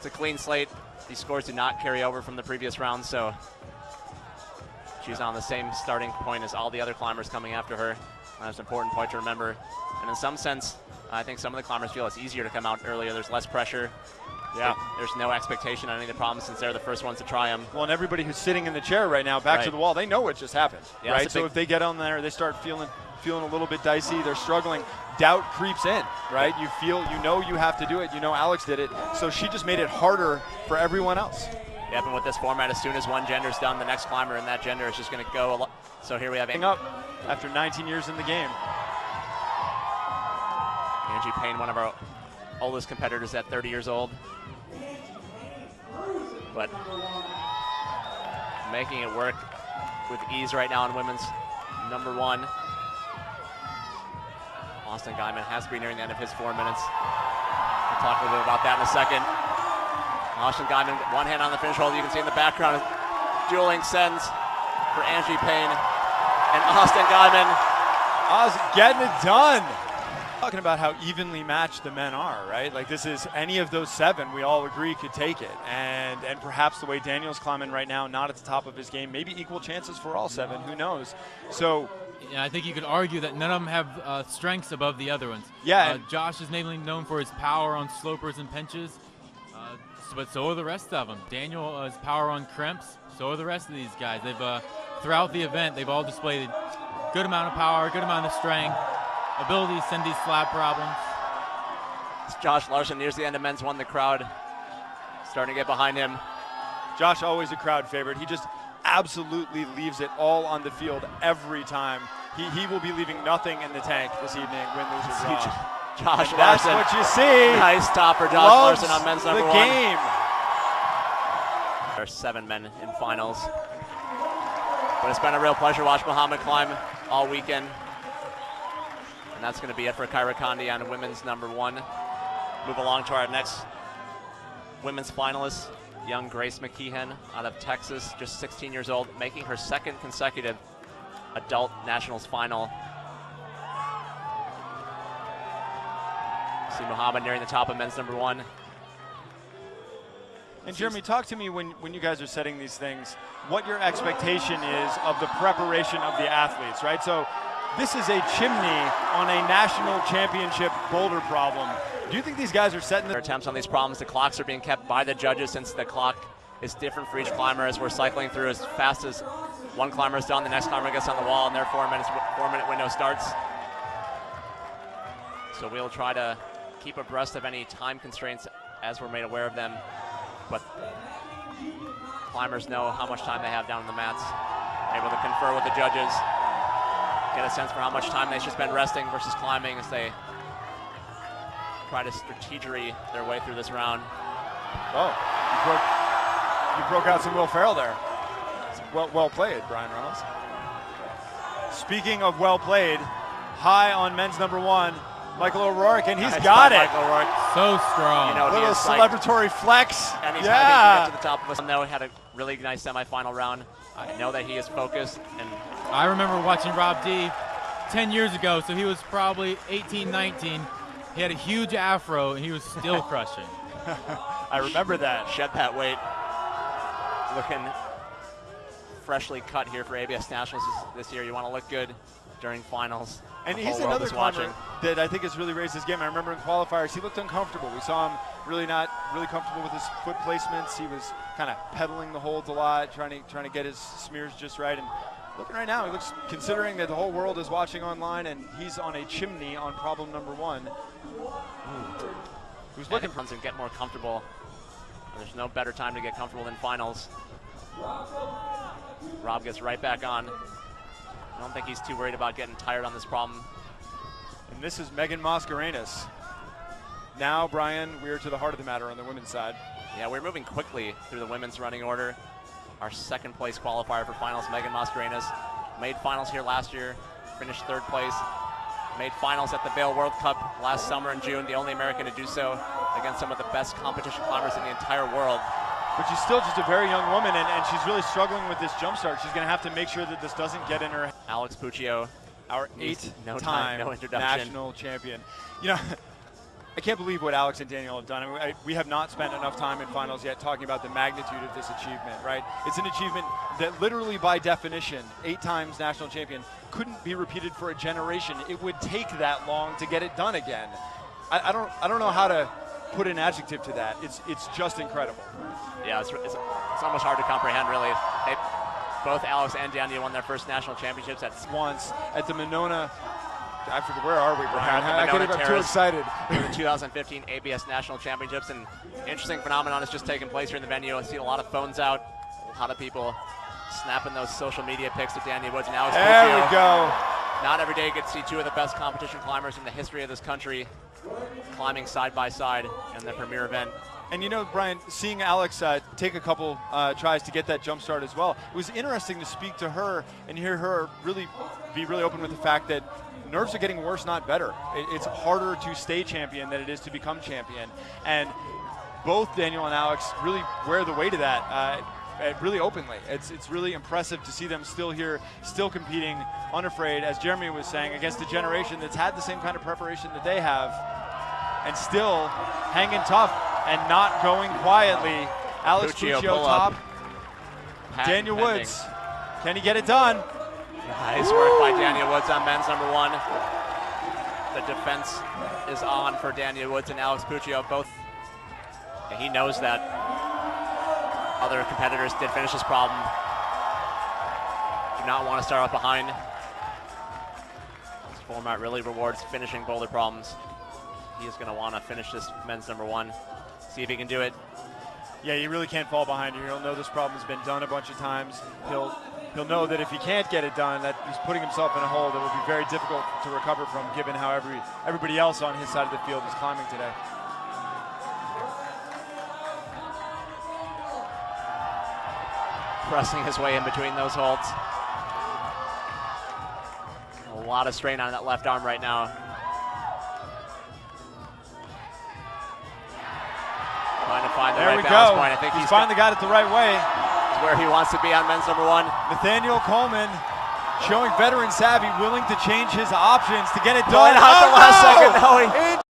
It's a clean slate. These scores do not carry over from the previous round, so she's on the same starting point as all the other climbers coming after her. That's an important point to remember. And in some sense, I think some of the climbers feel it's easier to come out earlier. There's less pressure. Yeah. There's no expectation on any of the problems since they're the first ones to try them. Well, and everybody who's sitting in the chair right now, back to the wall, they know what just happened, yeah, right? So if they get on there, they start feeling a little bit dicey, they're struggling, doubt creeps in, right? You know you have to do it. You know Alex did it. So she just made it harder for everyone else. Yep, and with this format, as soon as one gender's done, the next climber in that gender is just going to go a lot. So here we have up after 19 years in the game. Angie Payne, one of our oldest competitors at 30 years old. But making it work with ease right now in women's number 1. Austin Guyman has to be nearing the end of his 4 minutes. We'll talk a little bit about that in a second. Austin Guyman, one hand on the finish hold. You can see in the background, dueling sends for Angie Payne and Austin Guyman. Getting it done. Talking about how evenly matched the men are, right? Like this is any of those 7 we all agree could take it. And perhaps the way Daniel's climbing right now, not at the top of his game, maybe equal chances for all 7, who knows? So yeah, I think you could argue that none of them have strengths above the other ones. Yeah. Josh is mainly known for his power on slopers and pinches, but so are the rest of them. Daniel has power on crimps, so are the rest of these guys. They've throughout the event, they've all displayed a good amount of power, good amount of strength, ability to send these slab problems. It's Josh Larson nears the end of men's 1. The crowd starting to get behind him. Josh, always a crowd favorite. He just absolutely leaves it all on the field every time. He will be leaving nothing in the tank this evening, win, lose, or draw. Josh Larson. That's what you see. Nice top for Josh Larson on men's number 1. Game. There are 7 men in finals. But it's been a real pleasure to watch Muhammad climb all weekend. And that's going to be it for Kyra Condi on women's number 1. Move along to our next women's finalist, young Grace McKeehan out of Texas, just 16 years old, making her 2nd consecutive adult nationals final. See Muhammad nearing the top of men's number 1. And Jeremy, talk to me when you guys are setting these things, what your expectation is of the preparation of the athletes, right? So this is a chimney on a national championship boulder problem. Do you think these guys are setting their attempts on these problems? The clocks are being kept by the judges since the clock is different for each climber as we're cycling through as fast as one climber is done, the next climber gets on the wall and their 4-minute window starts. So we'll try to keep abreast of any time constraints as we're made aware of them. But climbers know how much time they have down on the mats, able to confer with the judges, get a sense for how much time they should spend resting versus climbing as they try to strategery their way through this round. Oh, you broke out some Will Ferrell there. Well played, Brian Reynolds. Speaking of well played, high on men's number 1, Michael O'Rourke, and he's got it. Michael O'Rourke. So strong. You know, little celebratory flex. Anytime he can get to the top of us. I know he had a really nice semifinal round. I know that he is focused. And I remember watching Rob D 10 years ago, so he was probably 18, 19. He had a huge afro, and he was still crushing. I remember that. Shed that weight. Looking freshly cut here for ABS Nationals this year. You want to look good during finals. And he's another climber that I think has really raised his game. I remember in qualifiers, he looked uncomfortable. We saw him not really comfortable with his foot placements. He was kind of pedaling the holds a lot, trying to get his smears just right. And looking right now, he looks, considering that the whole world is watching online and he's on a chimney on problem number 1. Who's looking for and get more comfortable. There's no better time to get comfortable than finals. Rob gets right back on. I don't think he's too worried about getting tired on this problem. And this is Megan Mascarenas. Now, Brian, we're to the heart of the matter on the women's side. Yeah, we're moving quickly through the women's running order. Our 2nd place qualifier for finals, Megan Mascarenas, made finals here last year, finished 3rd place, made finals at the Vail World Cup last summer in June, the only American to do so against some of the best competition climbers in the entire world. But she's still just a very young woman, and she's really struggling with this jump start. She's going to have to make sure that this doesn't get in her. Alex Puccio, our 8th-time no national champion. You know, I can't believe what Alex and Daniel have done. I mean, we have not spent enough time in finals yet talking about the magnitude of this achievement, right? It's an achievement that literally by definition, 8 times national champion, couldn't be repeated for a generation. It would take that long to get it done again. I don't know how to put an adjective to that. It's just incredible. Yeah, it's almost hard to comprehend, really. Both Alex and Daniel won their first national championships at once at the Monona. I forget, where are we, Brian? I'm too excited. The 2015 ABS National Championships, and interesting phenomenon is just taking place here in the venue. I see a lot of phones out, a lot of people snapping those social media pics of Daniel Woods and Alex Puccio. There we go. Not every day you get to see 2 of the best competition climbers in the history of this country climbing side by side in the premier event. And you know, Brian, seeing Alex take a couple tries to get that jump start as well, it was interesting to speak to her and hear her be really open with the fact that nerves are getting worse, not better. It's harder to stay champion than it is to become champion. And both Daniel and Alex really wear the weight of that really openly. It's really impressive to see them still here, still competing, unafraid, as Jeremy was saying, against a generation that's had the same kind of preparation that they have and still hanging tough and not going quietly. Alex Puccio top, Daniel Woods. Can he get it done? Nice work by Daniel Woods on men's number 1. The defense is on for Daniel Woods and Alex Puccio both. And he knows that other competitors did finish this problem. Do not want to start off behind. This format really rewards finishing boulder problems. He is going to want to finish this men's number 1. See if he can do it. Yeah, you really can't fall behind here. He'll know this problem's been done a bunch of times. He'll know that if he can't get it done, that he's putting himself in a hole that will be very difficult to recover from, given how everybody else on his side of the field is climbing today. Pressing his way in between those holds. A lot of strain on that left arm right now. Trying to find the right balance point. I think he's finally got it the right way. It's where he wants to be on men's number 1. Nathaniel Coleman showing veteran savvy, willing to change his options to get it done. Right out the last second. No,